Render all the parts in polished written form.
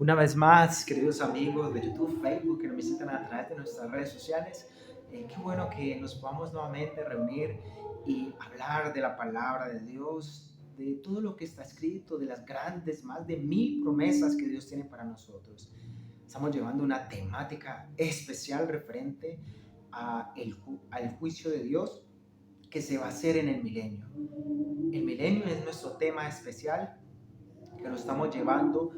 Una vez más, queridos amigos de YouTube, Facebook, que nos visitan a través de nuestras redes sociales, qué bueno que nos podamos nuevamente reunir y hablar de la palabra de Dios, de todo lo que está escrito, de las grandes, más de 1000 promesas que Dios tiene para nosotros. Estamos llevando una temática especial referente al juicio de Dios que se va a hacer en el milenio. El milenio es nuestro tema especial que lo estamos llevando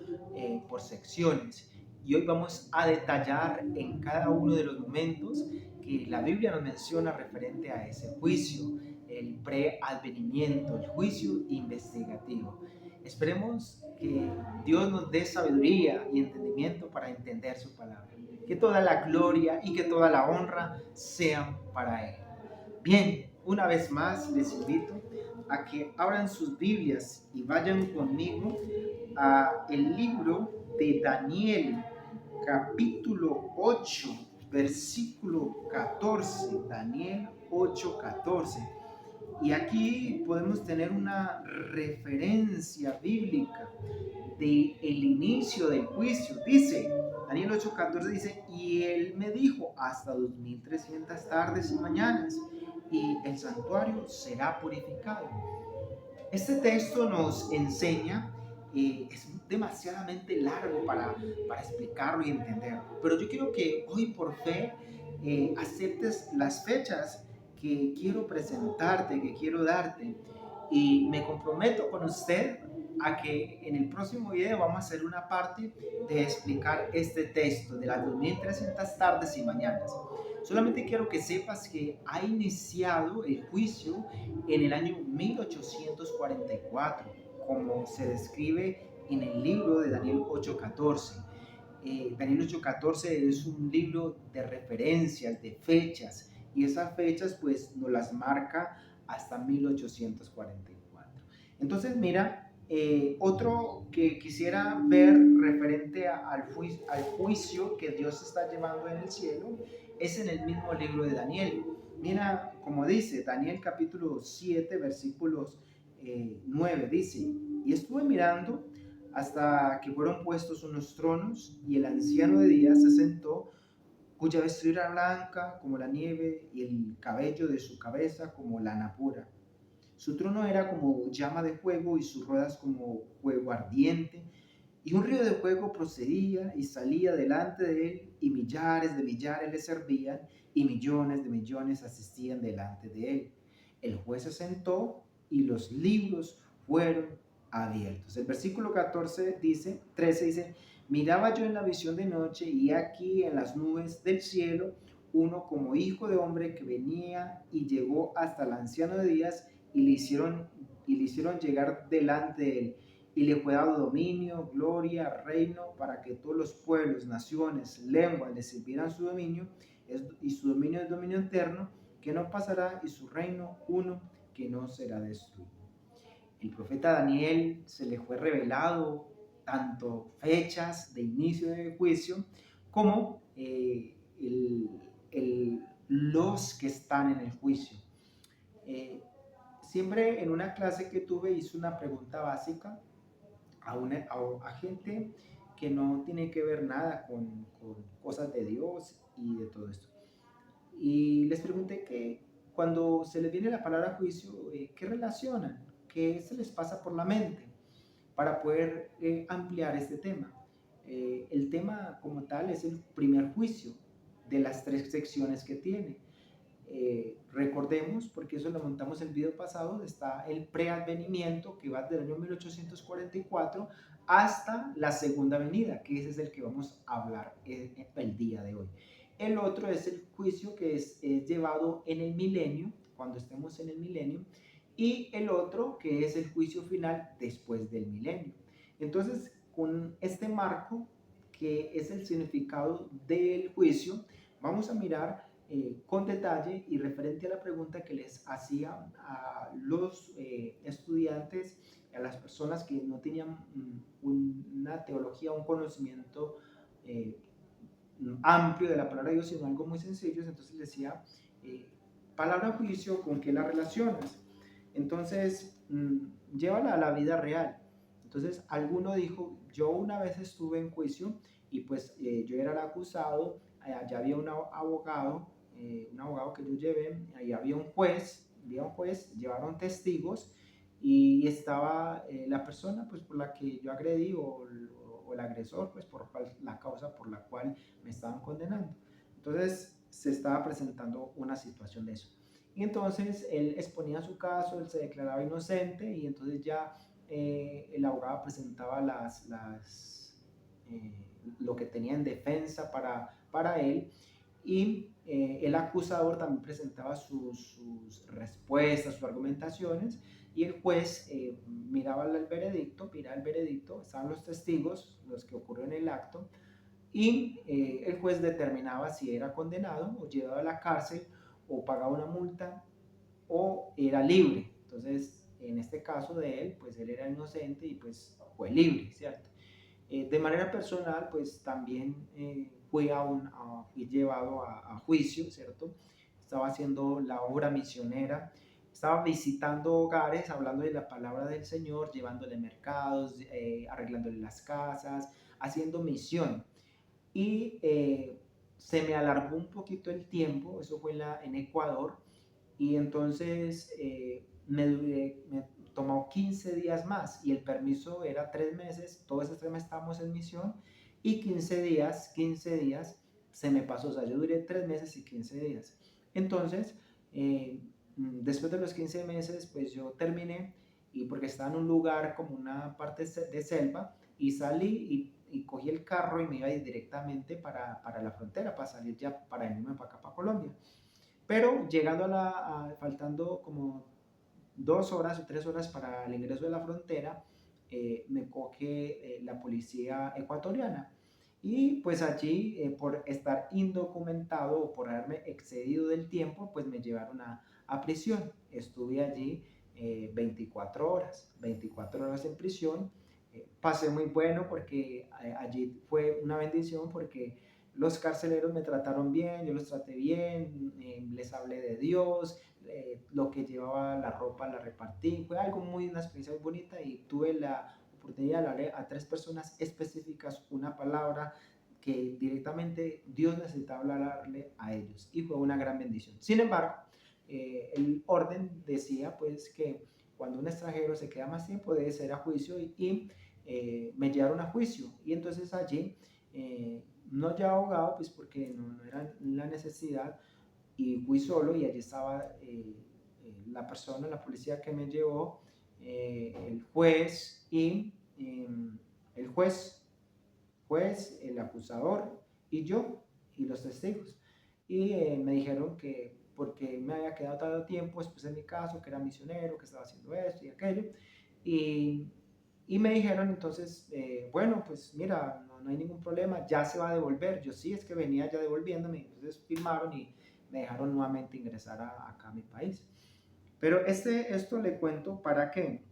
por secciones. Y hoy vamos a detallar en cada uno de los momentos que la Biblia nos menciona referente a ese juicio, el preadvenimiento, el juicio investigativo. Esperemos que Dios nos dé sabiduría y entendimiento para entender su palabra. Que toda la gloria y que toda la honra sean para Él. Bien, una vez más les invito a que abran sus Biblias y vayan conmigo a el libro de Daniel, capítulo 8, versículo 14. Daniel 8, 14. Y aquí podemos tener una referencia bíblica de el inicio del juicio. Dice, Daniel 8:14 dice, y él me dijo, hasta 2300 tardes y mañanas, y el santuario será purificado. Este texto nos enseña, es demasiadamente largo para explicarlo y entenderlo, pero yo quiero que hoy por fe aceptes las fechas que quiero presentarte, que quiero darte, y me comprometo con usted a que en el próximo video vamos a hacer una parte de explicar este texto de las 2300 tardes y mañanas. Solamente quiero que sepas que ha iniciado el juicio en el año 1844, como se describe en el libro de Daniel 8:14. Daniel 8:14 es un libro de referencias, de fechas, y esas fechas pues nos las marca hasta 1844. Entonces mira, otro que quisiera ver referente al juicio que Dios está llevando en el cielo es en el mismo libro de Daniel. Mira, como dice Daniel capítulo 7, versículos 9, dice, y estuve mirando hasta que fueron puestos unos tronos, y el anciano de días se sentó, cuya vestidura era blanca como la nieve, y el cabello de su cabeza como lana pura. Su trono era como llama de fuego, y sus ruedas como fuego ardiente, y un río de fuego procedía y salía delante de él, y millares de millares le servían, y millones de millones asistían delante de él. El juez se sentó, y los libros fueron abiertos. El versículo 14 dice, 13 dice, miraba yo en la visión de noche, y aquí en las nubes del cielo, uno como hijo de hombre que venía y llegó hasta el anciano de días, y le hicieron llegar delante de él, y le fue dado dominio, gloria, reino, para que todos los pueblos, naciones, lenguas le sirvieran su dominio, y su dominio es dominio eterno, que no pasará, y su reino uno, que no será destruido. El profeta Daniel se le fue revelado tanto fechas de inicio de juicio como los que están en el juicio. Eh, Siempre en una clase que tuve hice una pregunta básica a gente que no tiene que ver nada con cosas de Dios y de todo esto. Y les pregunté que cuando se les viene la palabra juicio, ¿qué relacionan? ¿Qué se les pasa por la mente para poder ampliar este tema? El tema como tal es el primer juicio de las tres secciones que tiene. Recordemos, porque eso lo montamos el video pasado, está el preadvenimiento que va desde el año 1844 hasta la segunda venida, que ese es el que vamos a hablar el día de hoy. El otro es el juicio que es llevado en el milenio, cuando estemos en el milenio, y el otro que es el juicio final después del milenio. Entonces, con este marco, que es el significado del juicio, vamos a mirar con detalle y referente a la pregunta que les hacía a los estudiantes, a las personas que no tenían una teología, un conocimiento amplio de la palabra de Dios, sino algo muy sencillo. Entonces decía, palabra juicio, ¿con qué la relacionas? Entonces, llévala a la vida real. Entonces, alguno dijo, yo una vez estuve en juicio y pues yo era el acusado, allá había un abogado que yo llevé, ahí había un juez, llevaron testigos y estaba la persona pues por la que yo agredí o el agresor pues por la causa por la cual me estaban condenando. Entonces se estaba presentando una situación de eso. Y entonces él exponía su caso, él se declaraba inocente y entonces ya el abogado presentaba eh, lo que tenía en defensa para él y el acusador también presentaba sus respuestas, sus argumentaciones y el juez miraba el veredicto, estaban los testigos, los que ocurrió en el acto y el juez determinaba si era condenado o llevado a la cárcel o pagaba una multa o era libre. Entonces, en este caso de él, pues él era inocente y pues fue libre, ¿cierto? De manera personal, pues también fui llevado a juicio, ¿cierto? Estaba haciendo la obra misionera, estaba visitando hogares, hablando de la palabra del Señor, llevándole mercados, arreglándole las casas, haciendo misión. Y se me alargó un poquito el tiempo, eso fue en Ecuador, y entonces me tomó 15 días más y el permiso era 3 meses, todos esos 3 meses estábamos en misión y 15 días se me pasó, o sea, yo duré 3 meses y 15 días. Entonces, después de los 15 meses, pues yo terminé y porque estaba en un lugar como una parte de selva y salí y cogí el carro y me iba directamente para la frontera, para salir ya, para irme para acá, para Colombia. Pero llegando faltando como 2 horas o 3 horas para el ingreso de la frontera, me coge la policía ecuatoriana. Y pues allí, por estar indocumentado o por haberme excedido del tiempo, pues me llevaron a prisión. Estuve allí 24 horas en prisión. Pasé muy bueno porque allí fue una bendición porque los carceleros me trataron bien, yo los traté bien, les hablé de Dios, lo que llevaba la ropa la repartí, fue una experiencia muy bonita y tuve la oportunidad de hablarle a 3 personas específicas una palabra que directamente Dios necesitaba hablarle a ellos y fue una gran bendición. Sin embargo, el orden decía pues que cuando un extranjero se queda más tiempo debe ser a juicio y me llevaron a juicio y entonces allí no ya abogado pues porque no era la necesidad y fui solo y allí estaba la persona, la policía que me llevó, el juez y el el acusador y yo y los testigos. Y me dijeron que porque me había quedado tanto tiempo después en mi caso, que era misionero, que estaba haciendo esto y aquello. Y, y me dijeron entonces, bueno, pues mira, no hay ningún problema, ya se va a devolver. Yo sí, es que venía ya devolviéndome. Entonces firmaron y me dejaron nuevamente ingresar acá a mi país. Pero esto le cuento para que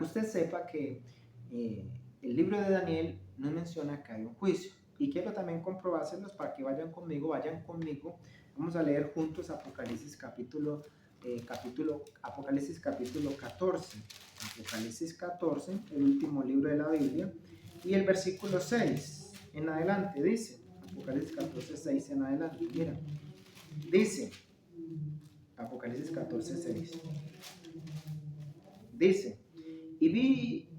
usted sepa que el libro de Daniel no menciona que hay un juicio. Y quiero también comprobárselos para que vayan conmigo. Vamos a leer juntos Apocalipsis capítulo 14. Apocalipsis 14, el último libro de la Biblia. Y el versículo 6 en adelante dice, Apocalipsis 14, 6 en adelante, mira, dice, Apocalipsis 14, 6, dice, y vi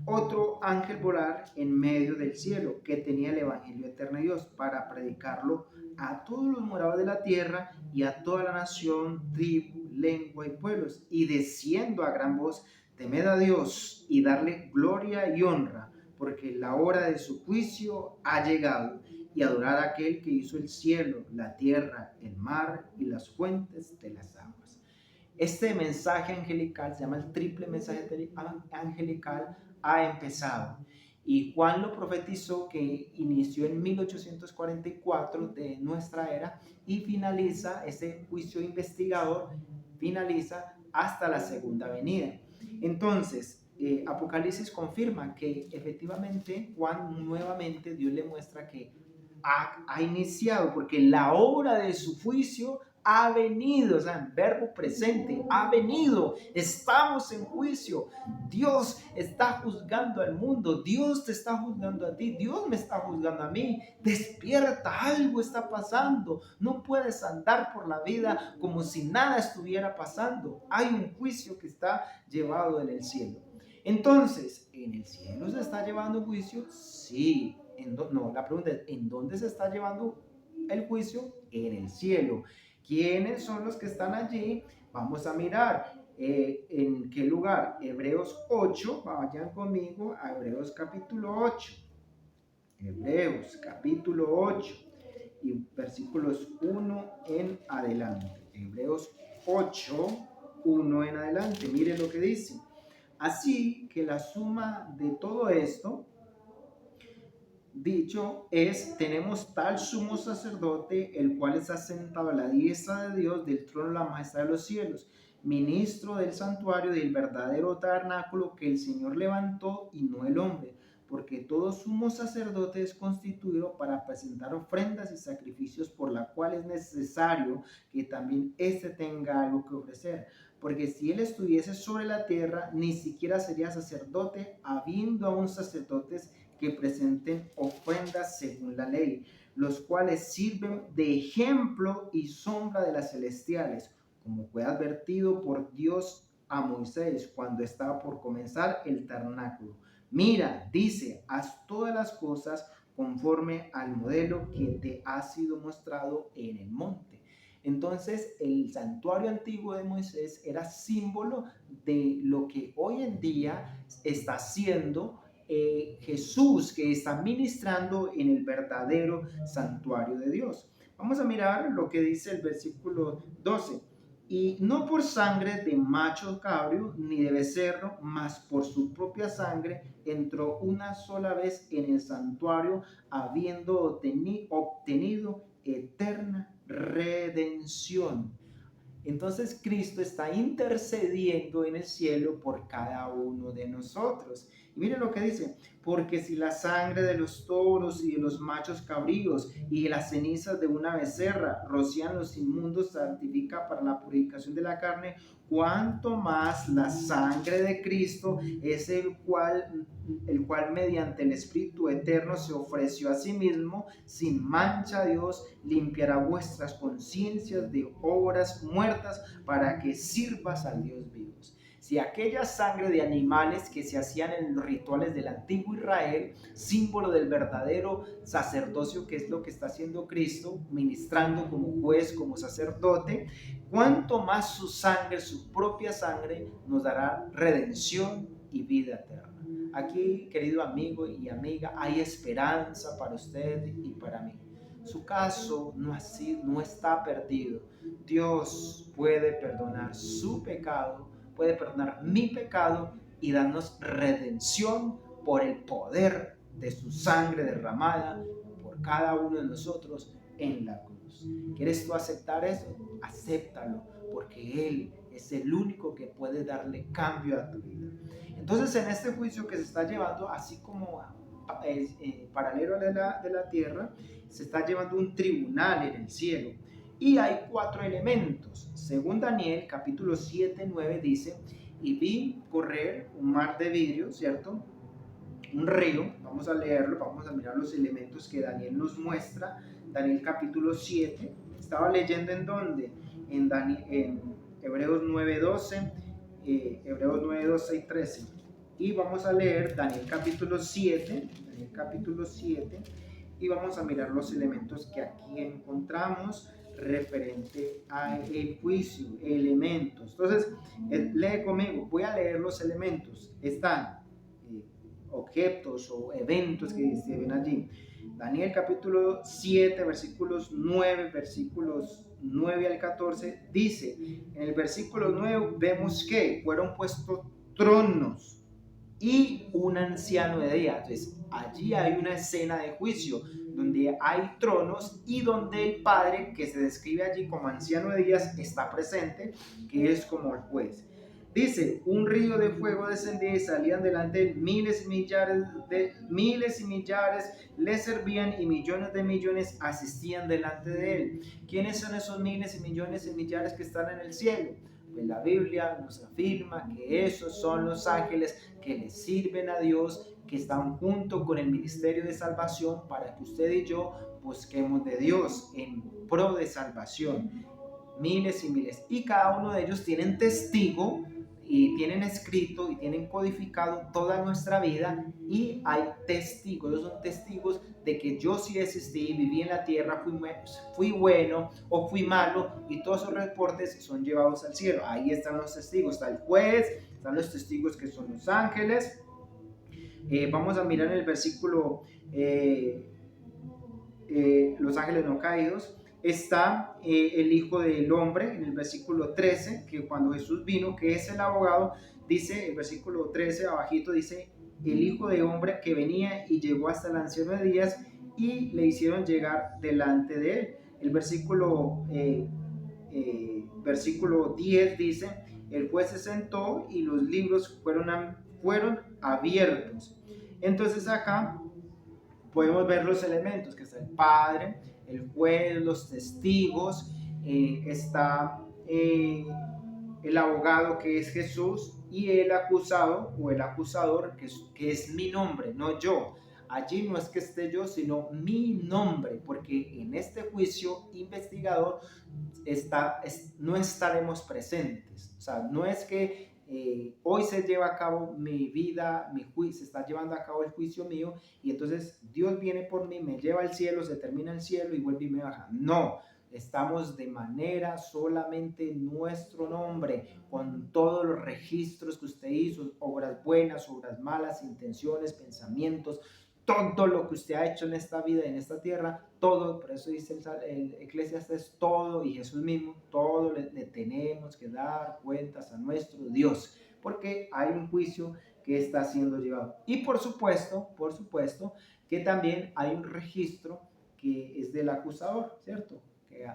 otro ángel volar en medio del cielo que tenía el evangelio eterno de Dios para predicarlo a todos los moradores de la tierra y a toda la nación, tribu, lengua y pueblos, y diciendo a gran voz, temed a Dios y darle gloria y honra, porque la hora de su juicio ha llegado, y adorar a aquel que hizo el cielo, la tierra, el mar y las fuentes de las aguas. Este mensaje angelical se llama el triple mensaje angelical, ha empezado. Y Juan lo profetizó que inició en 1844 de nuestra era y finaliza, ese juicio investigador finaliza hasta la segunda venida. Entonces, Apocalipsis confirma que efectivamente Juan nuevamente Dios le muestra que ha iniciado, porque la obra de su juicio ha venido, o sea, en verbo presente, ha venido, estamos en juicio. Dios está juzgando al mundo, Dios te está juzgando a ti, Dios me está juzgando a mí. Despierta, algo está pasando. No puedes andar por la vida como si nada estuviera pasando. Hay un juicio que está llevado en el cielo. Entonces, ¿en el cielo se está llevando juicio? Sí. No, la pregunta es, ¿en dónde se está llevando el juicio? En el cielo. ¿Quiénes son los que están allí? Vamos a mirar. ¿En qué lugar? Hebreos 8, vayan conmigo a Hebreos capítulo 8. Hebreos capítulo 8 y versículos 1 en adelante. Hebreos 8, 1 en adelante. Mire lo que dice. Así que la suma de todo esto, dicho es, tenemos tal sumo sacerdote, el cual está sentado a la diestra de Dios, del trono de la majestad de los cielos, ministro del santuario del verdadero tabernáculo que el Señor levantó y no el hombre, porque todo sumo sacerdote es constituido para presentar ofrendas y sacrificios, por la cual es necesario que también éste tenga algo que ofrecer. Porque si él estuviese sobre la tierra, ni siquiera sería sacerdote, habiendo aún sacerdotes que presenten ofrendas según la ley, los cuales sirven de ejemplo y sombra de las celestiales, como fue advertido por Dios a Moisés cuando estaba por comenzar el tabernáculo. Mira, dice, haz todas las cosas conforme al modelo que te ha sido mostrado en el monte. Entonces, el santuario antiguo de Moisés era símbolo de lo que hoy en día está haciendo Jesús, que está ministrando en el verdadero santuario de Dios. Vamos a mirar lo que dice el versículo 12. Y no por sangre de macho cabrio ni de becerro, mas por su propia sangre entró una sola vez en el santuario, habiendo obtenido eterna redención. Entonces Cristo está intercediendo en el cielo por cada uno de nosotros. Y miren lo que dice, porque si la sangre de los toros y de los machos cabríos y de las cenizas de una becerra rocían los inmundos, santifica para la purificación de la carne, cuanto más la sangre de Cristo es el cual mediante el Espíritu Eterno se ofreció a sí mismo sin mancha a Dios, limpiará vuestras conciencias de obras muertas para que sirvas al Dios vivo. Si aquella sangre de animales que se hacían en los rituales del antiguo Israel, símbolo del verdadero sacerdocio, que es lo que está haciendo Cristo, ministrando como juez, como sacerdote, cuanto más su sangre, su propia sangre, nos dará redención y vida eterna. Aquí, querido amigo y amiga, hay esperanza para usted y para mí. Su caso no está perdido. Dios puede perdonar su pecado, puede perdonar mi pecado y darnos redención por el poder de su sangre derramada por cada uno de nosotros en la cruz. ¿Quieres tú aceptar eso? Acéptalo, porque Él es el único que puede darle cambio a tu vida. Entonces, en este juicio que se está llevando, así como paralelo a de la tierra, se está llevando un tribunal en el cielo. Y hay 4 elementos. Según Daniel, capítulo 7, 9 dice, y vi correr un mar de vidrio, ¿cierto? Un río. Vamos a leerlo, vamos a mirar los elementos que Daniel nos muestra. Daniel capítulo 7. Estaba leyendo en dónde? En Hebreos 9, 12, Hebreos 9, 12 y 13. Y vamos a leer Daniel capítulo 7, y vamos a mirar los elementos que aquí encontramos referente al juicio, elementos. Entonces, lee conmigo, voy a leer los elementos. Están objetos o eventos que se ven allí. Daniel capítulo 7, versículos 9 al 14, dice, en el versículo 9 vemos que fueron puestos tronos y un anciano de día. Entonces, allí hay una escena de juicio donde hay tronos y donde el Padre, que se describe allí como anciano de días, está presente, que es como el juez. Dice, un río de fuego descendía y salían delante de él, miles y millares le servían y millones de millones asistían delante de él. ¿Quiénes son esos miles y millones y millares que están en el cielo? Pues la Biblia nos afirma que esos son los ángeles que le sirven a Dios, que están junto con el ministerio de salvación para que usted y yo busquemos de Dios en pro de salvación. Miles y miles. Y cada uno de ellos tienen testigo y tienen escrito y tienen codificado toda nuestra vida, y hay testigos, ellos son testigos de que yo sí existí, viví en la tierra, fui bueno o fui malo, y todos esos reportes son llevados al cielo. Ahí están los testigos, está el juez, están los testigos que son los ángeles. Vamos a mirar en el versículo los ángeles no caídos. Está el Hijo del Hombre en el versículo 13, que cuando Jesús vino, que es el abogado, dice el versículo 13 abajito, dice el Hijo de Hombre que venía y llegó hasta el anciano de días y le hicieron llegar delante de él. El versículo 10 dice, el juez se sentó y los libros fueron abiertos. Entonces acá podemos ver los elementos, que está el Padre, el juez, los testigos, está el abogado, que es Jesús, y el acusado o el acusador, que es mi nombre, no yo. Allí no es que esté yo, sino mi nombre, porque en este juicio investigador no estaremos presentes. O sea, no es que hoy se lleva a cabo mi vida, mi juicio, se está llevando a cabo el juicio mío, y entonces Dios viene por mí, me lleva al cielo, se termina el cielo y vuelve y me baja. No, estamos de manera solamente nuestro nombre, con todos los registros que usted hizo, obras buenas, obras malas, intenciones, pensamientos, todo lo que usted ha hecho en esta vida, en esta tierra, todo. Por eso dice el Eclesiastés, todo, y Jesús mismo, todo le tenemos que dar cuentas a nuestro Dios, porque hay un juicio que está siendo llevado. Y por supuesto, que también hay un registro que es del acusador, ¿cierto? Que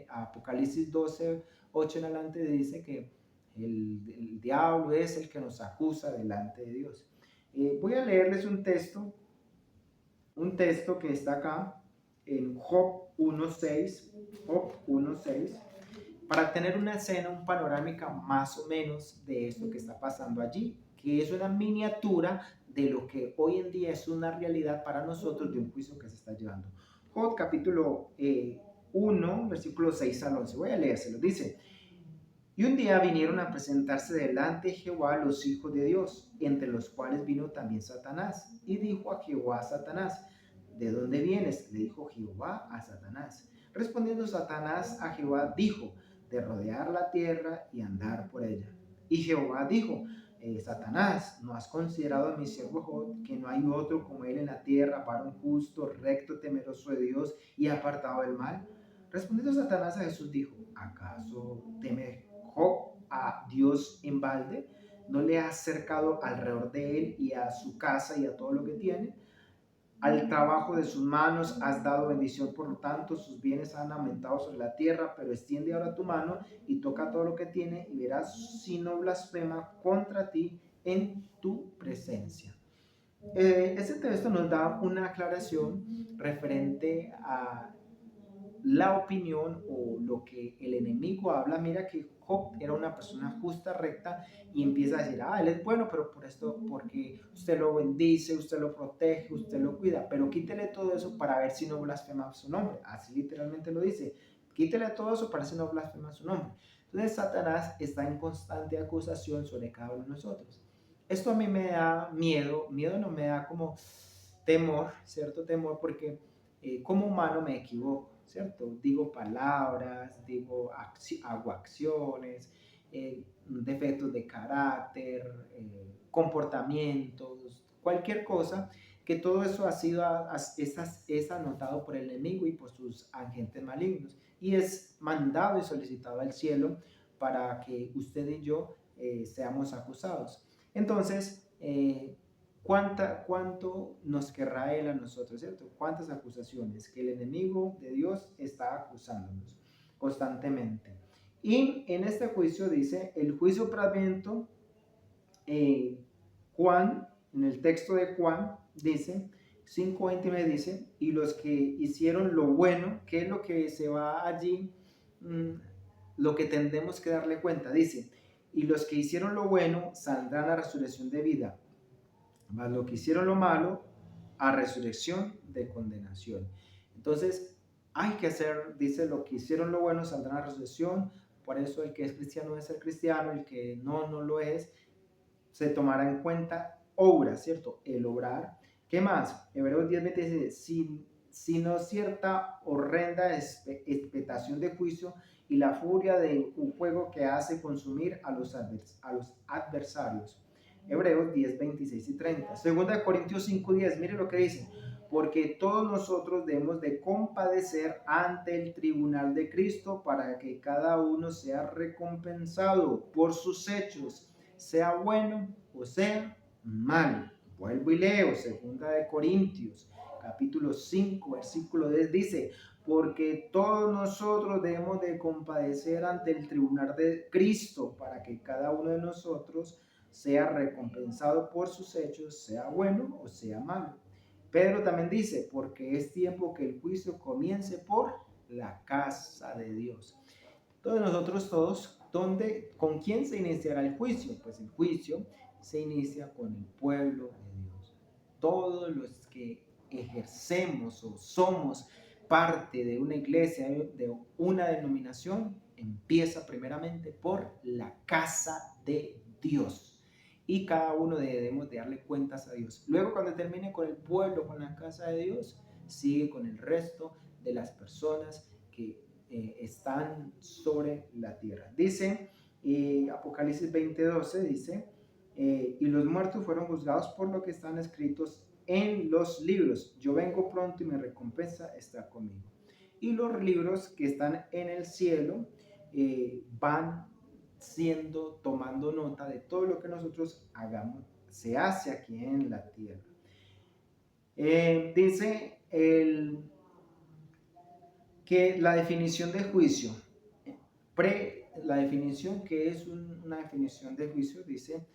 Apocalipsis 12, 8 en adelante dice que el diablo es el que nos acusa delante de Dios. Voy a leerles un texto que está acá en Job 1.6, para tener una escena, un panorámica más o menos de esto que está pasando allí, que es una miniatura de lo que hoy en día es una realidad para nosotros, de un juicio que se está llevando. Job capítulo 1, versículo 6 al 11, voy a leérselo, dice: y un día vinieron a presentarse delante de Jehová los hijos de Dios, entre los cuales vino también Satanás. Y dijo a Jehová a Satanás: ¿de dónde vienes? Le dijo Jehová a Satanás. Respondiendo Satanás a Jehová, dijo: de rodear la tierra y andar por ella. Y Jehová dijo: Satanás, ¿no has considerado a mi siervo Job, que no hay otro como él en la tierra, varón justo, recto, temeroso de Dios y apartado del mal? Respondiendo Satanás a Jesús, dijo: ¿acaso teme Job a Dios en balde? ¿No le has cercado alrededor de él y a su casa y a todo lo que tiene? Al trabajo de sus manos has dado bendición, por lo tanto sus bienes han aumentado sobre la tierra, pero extiende ahora tu mano y toca todo lo que tiene, y verás si no blasfema contra ti en tu presencia. Este texto nos da una aclaración referente a la opinión o lo que el enemigo habla. Mira que Job era una persona justa, recta, y empieza a decir: él es bueno, pero por esto, porque usted lo bendice, usted lo protege, usted lo cuida, pero quítele todo eso para ver si no blasfema su nombre. Así literalmente lo dice: quítele todo eso para ver si no blasfema su nombre. Entonces Satanás está en constante acusación sobre cada uno de nosotros. Esto a mí me da miedo no me da como temor, cierto temor, porque como humano me equivoco, ¿cierto? Digo palabras, hago acciones, defectos de carácter, comportamientos, cualquier cosa, que todo eso es anotado por el enemigo y por sus agentes malignos, y es mandado y solicitado al cielo para que usted y yo seamos acusados. Entonces, ¿cuánto nos querrá Él a nosotros, cierto? ¿Cuántas acusaciones que el enemigo de Dios está acusándonos constantemente? Y en este juicio dice, el juicio preadvento, Juan, en el texto de Juan, dice, 5:29 dice, y los que hicieron lo bueno, ¿qué es lo que se va allí? Lo que tendremos que darle cuenta, dice, y los que hicieron lo bueno saldrán a resurrección de vida, mas los que hicieron lo malo a resurrección de condenación. Entonces, hay que hacer, dice, lo que hicieron lo bueno saldrán a resurrección. Por eso el que es cristiano debe ser cristiano, el que no lo es, se tomará en cuenta obra, ¿cierto? El obrar. ¿Qué más? Hebreos 10:20 dice, sino cierta horrenda expectación de juicio y la furia de un fuego que hace consumir a los adversarios. Hebreos 10:26 y 30. Segunda de Corintios 5:10, mire lo que dice. Porque todos nosotros debemos de compadecer ante el tribunal de Cristo para que cada uno sea recompensado por sus hechos, sea bueno o sea malo. Vuelvo y leo, segunda de Corintios, capítulo 5, versículo 10, dice, porque todos nosotros debemos de compadecer ante el tribunal de Cristo para que cada uno de nosotros sea recompensado por sus hechos, sea bueno o sea malo. Pedro también dice, porque es tiempo que el juicio comience por la casa de Dios. Entonces nosotros todos, ¿con quién se iniciará el juicio? Pues el juicio se inicia con el pueblo de Dios. Todos los que ejercemos o somos parte de una iglesia, de una denominación, empieza primeramente por la casa de Dios. Y cada uno debemos de darle cuentas a Dios. Luego, cuando termine con el pueblo, con la casa de Dios, sigue con el resto de las personas que están sobre la tierra. Dice Apocalipsis 20:12, dice, y los muertos fueron juzgados por lo que están escritos en los libros. Yo vengo pronto y mi recompensa está conmigo. Y los libros que están en el cielo van tomando nota de todo lo que nosotros hagamos, se hace aquí en la tierra. Dice que la definición de juicio, la definición que es una definición de juicio, dice,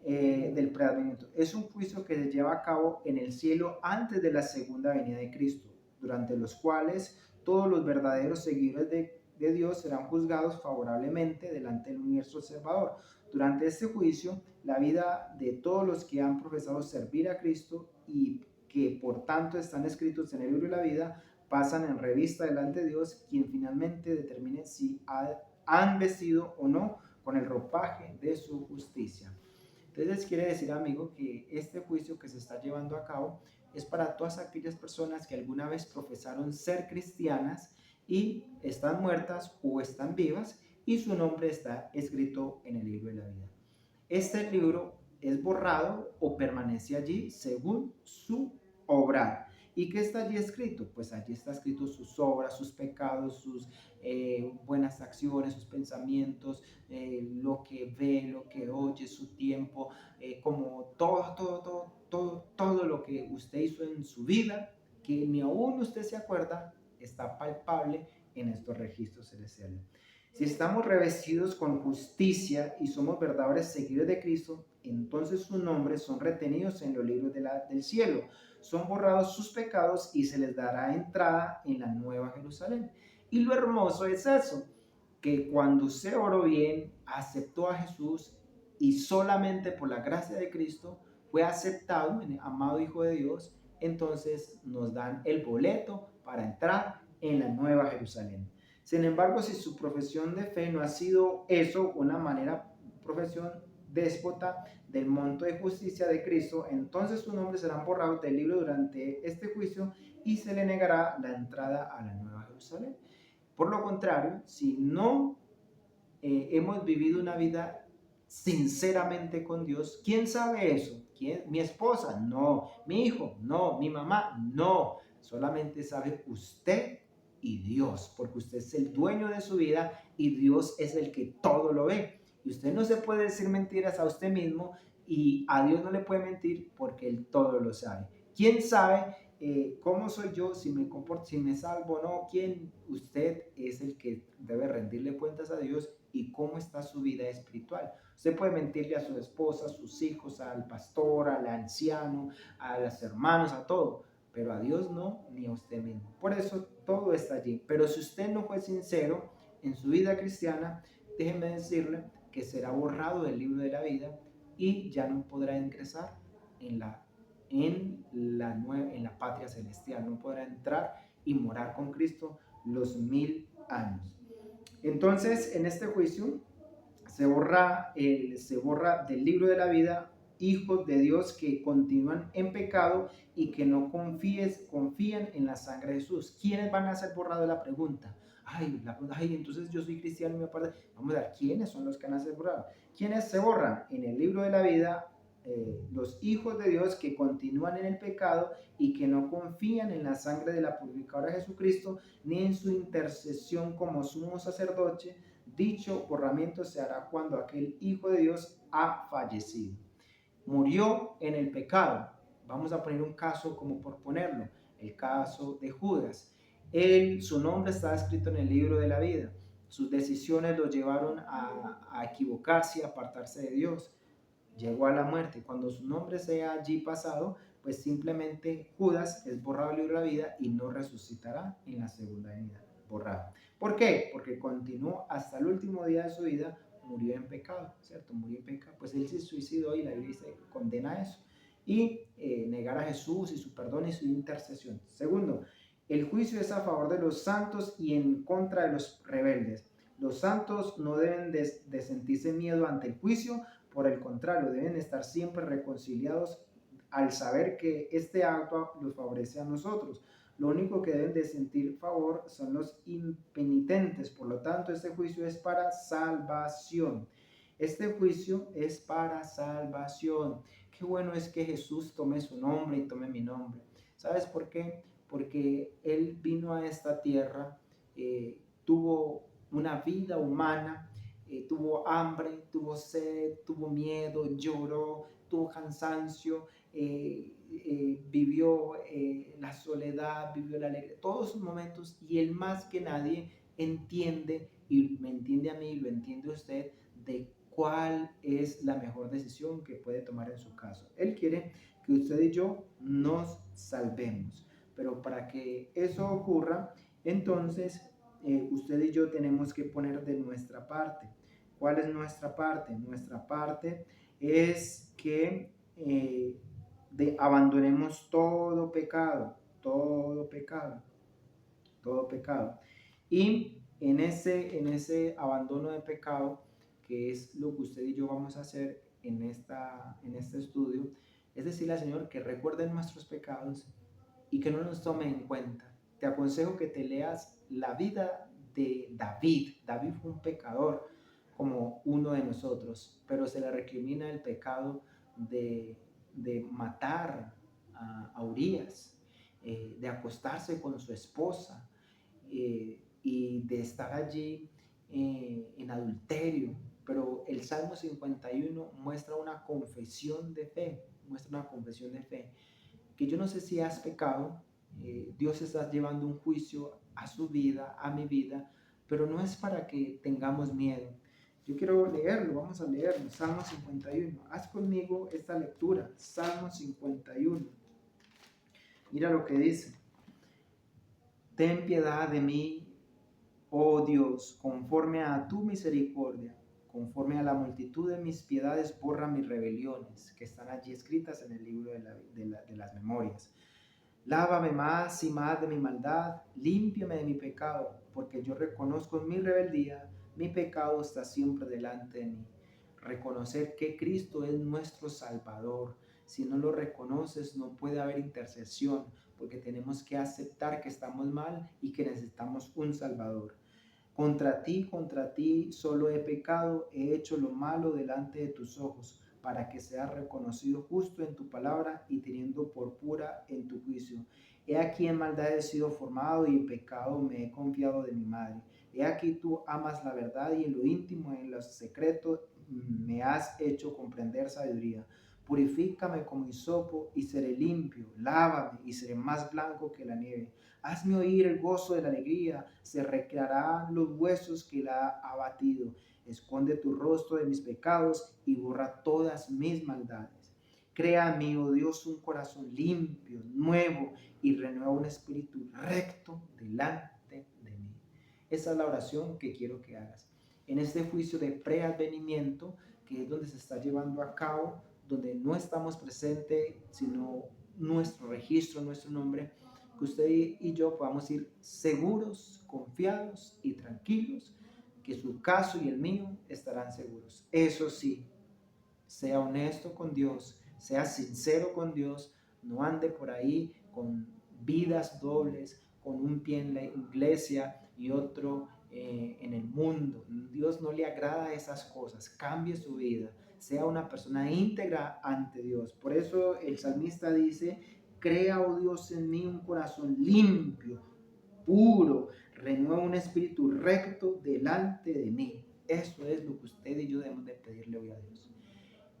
del preadvenimiento, es un juicio que se lleva a cabo en el cielo antes de la segunda venida de Cristo, durante los cuales todos los verdaderos seguidores de Dios serán juzgados favorablemente delante del universo observador. Durante este juicio, la vida de todos los que han profesado servir a Cristo y que por tanto están escritos en el libro de la vida, pasan en revista delante de Dios, quien finalmente determine si han vestido o no con el ropaje de su justicia. Entonces quiere decir, amigo, que este juicio que se está llevando a cabo es para todas aquellas personas que alguna vez profesaron ser cristianas y están muertas o están vivas y su nombre está escrito en el libro de la vida. Este libro es borrado o permanece allí según su obrar. ¿Y qué está allí escrito? Pues allí está escrito sus obras, sus pecados, sus buenas acciones, sus pensamientos, lo que ve, lo que oye, su tiempo, como todo lo que usted hizo en su vida, que ni aún usted se acuerda, está palpable en estos registros celestiales. Si estamos revestidos con justicia y somos verdaderos seguidores de Cristo, entonces sus nombres son retenidos en los libros del cielo. Son borrados sus pecados y se les dará entrada en la nueva Jerusalén. Y lo hermoso es eso, que cuando usted oró bien, aceptó a Jesús y solamente por la gracia de Cristo fue aceptado, amado Hijo de Dios, entonces nos dan el boleto para entrar en la nueva Jerusalén. Sin embargo, si su profesión de fe no ha sido eso, una profesión déspota del monto de justicia de Cristo, entonces sus nombres serán borrados del libro durante este juicio y se le negará la entrada a la nueva Jerusalén. Por lo contrario, si no hemos vivido una vida sinceramente con Dios, ¿quién sabe eso? ¿Quién? ¿Mi esposa? No. ¿Mi hijo? No. ¿Mi mamá? No. Solamente sabe usted y Dios, porque usted es el dueño de su vida y Dios es el que todo lo ve. Y usted no se puede decir mentiras a usted mismo y a Dios no le puede mentir porque Él todo lo sabe. ¿Quién sabe ¿cómo soy yo? Si me comporto, si me salvo o no, ¿quién? Usted es el que debe rendirle cuentas a Dios y cómo está su vida espiritual. Usted puede mentirle a su esposa, a sus hijos, al pastor, al anciano, a los hermanos, a todo, pero a Dios no, ni a usted mismo. Por eso todo está allí. Pero si usted no fue sincero en su vida cristiana, déjeme decirle que será borrado del libro de la vida y ya no podrá ingresar en la patria celestial, no podrá entrar y morar con Cristo los 1000 años. Entonces, en este juicio se borra del libro de la vida hijos de Dios que continúan en pecado y que no confían en la sangre de Jesús. ¿Quiénes van a ser borrados de la pregunta? Entonces yo soy cristiano y me aparta. Vamos a ver, ¿quiénes son los que van a ser borrados? ¿Quiénes se borran? En el libro de la vida, los hijos de Dios que continúan en el pecado y que no confían en la sangre de la purificadora Jesucristo, ni en su intercesión como sumo sacerdote. Dicho borramiento se hará cuando aquel Hijo de Dios ha fallecido. Murió en el pecado. Vamos a poner un caso como por ponerlo, el caso de Judas. Su nombre está escrito en el libro de la vida. Sus decisiones lo llevaron a equivocarse y apartarse de Dios. Llegó a la muerte. Cuando su nombre sea allí pasado, pues simplemente Judas es borrado del libro de la vida y no resucitará en la segunda venida. Borrado. ¿Por qué? Porque continuó hasta el último día de su vida, murió en pecado, ¿cierto? Murió en pecado. Pues él se suicidó y la Biblia dice, condena eso. Y negar a Jesús y su perdón y su intercesión. Segundo, el juicio es a favor de los santos y en contra de los rebeldes. Los santos no deben de sentirse miedo ante el juicio, por el contrario, deben estar siempre reconciliados al saber que este acto los favorece a nosotros. Lo único que deben de sentir favor son los impenitentes. Por lo tanto, este juicio es para salvación. Este juicio es para salvación. Qué bueno es que Jesús tome su nombre y tome mi nombre. ¿Sabes por qué? Porque Él vino a esta tierra, tuvo una vida humana, tuvo hambre, tuvo sed, tuvo miedo, lloró, tuvo cansancio, vivió la soledad, vivió la alegría, todos sus momentos, y él más que nadie entiende, y me entiende a mí, y lo entiende usted, de cuál es la mejor decisión que puede tomar en su caso. Él quiere que usted y yo nos salvemos, pero para que eso ocurra, entonces usted y yo tenemos que poner de nuestra parte. ¿Cuál es nuestra parte? Nuestra parte es que abandonemos todo pecado, todo pecado, todo pecado. Y en ese abandono de pecado, que es lo que usted y yo vamos a hacer en este estudio, es decirle al Señor que recuerde nuestros pecados y que no nos tome en cuenta. Te aconsejo que te leas la vida de David. David fue un pecador como uno de nosotros, pero se le recrimina el pecado de matar a Urías, de acostarse con su esposa y de estar allí en adulterio. Pero el Salmo 51 muestra una confesión de fe, que yo no sé si has pecado, Dios está llevando un juicio a su vida, a mi vida, pero no es para que tengamos miedo. Yo quiero leerlo, vamos a leerlo, Salmo 51. Haz conmigo esta lectura, Salmo 51. Mira lo que dice. Ten piedad de mí, oh Dios, conforme a tu misericordia, conforme a la multitud de mis piedades, borra mis rebeliones, que están allí escritas en el libro de las memorias. Lávame más y más de mi maldad, límpiame de mi pecado, porque yo reconozco mi rebeldía, mi pecado está siempre delante de mí. Reconocer que Cristo es nuestro Salvador. Si no lo reconoces, no puede haber intercesión, porque tenemos que aceptar que estamos mal y que necesitamos un Salvador. Contra ti solo he pecado, he hecho lo malo delante de tus ojos, para que seas reconocido justo en tu palabra y teniendo por pura en tu juicio. He aquí en maldad he sido formado y en pecado me he confiado de mi madre. He aquí tú amas la verdad y en lo íntimo, en lo secreto, me has hecho comprender sabiduría. Purifícame como hisopo y seré limpio. Lávame y seré más blanco que la nieve. Hazme oír el gozo de la alegría. Se recrearán los huesos que la ha abatido. Esconde tu rostro de mis pecados y borra todas mis maldades. Crea en mí, oh Dios, un corazón limpio, nuevo, y renueva un espíritu recto delante de mí. Esa es la oración que quiero que hagas. En este juicio de preadvenimiento, que es donde se está llevando a cabo, donde no estamos presentes, sino nuestro registro, nuestro nombre, que usted y yo podamos ir seguros, confiados y tranquilos, que su caso y el mío estarán seguros. Eso sí, sea honesto con Dios, sea sincero con Dios, no ande por ahí con vidas dobles, con un pie en la iglesia y otro en el mundo. Dios no le agrada esas cosas. Cambie su vida, sea una persona íntegra ante Dios. Por eso el salmista dice: crea, oh Dios, en mí un corazón limpio, puro, renueva un espíritu recto delante de mí. Eso es lo que usted y yo debemos de pedirle hoy a Dios.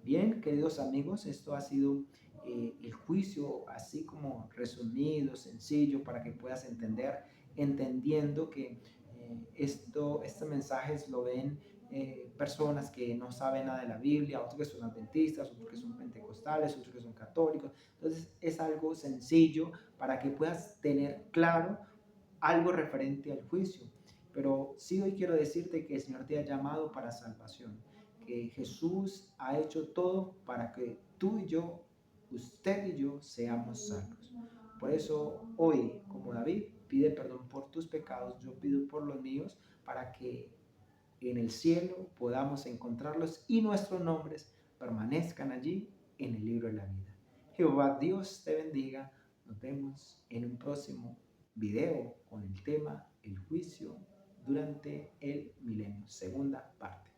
Bien, queridos amigos, esto ha sido el juicio, así como resumido, sencillo, para que puedas entender, entendiendo que estos mensajes lo ven personas que no saben nada de la Biblia, otros que son adventistas, otros que son pentecostales, otros que son católicos. Entonces es algo sencillo para que puedas tener claro algo referente al juicio. Pero sí, hoy quiero decirte que el Señor te ha llamado para salvación, que Jesús ha hecho todo para que tú y yo, usted y yo, seamos salvos. Por eso hoy, como David, pide perdón por tus pecados, yo pido por los míos, para que en el cielo podamos encontrarlos y nuestros nombres permanezcan allí en el libro de la vida. Jehová Dios te bendiga. Nos vemos en un próximo video con el tema el juicio durante el milenio, segunda parte.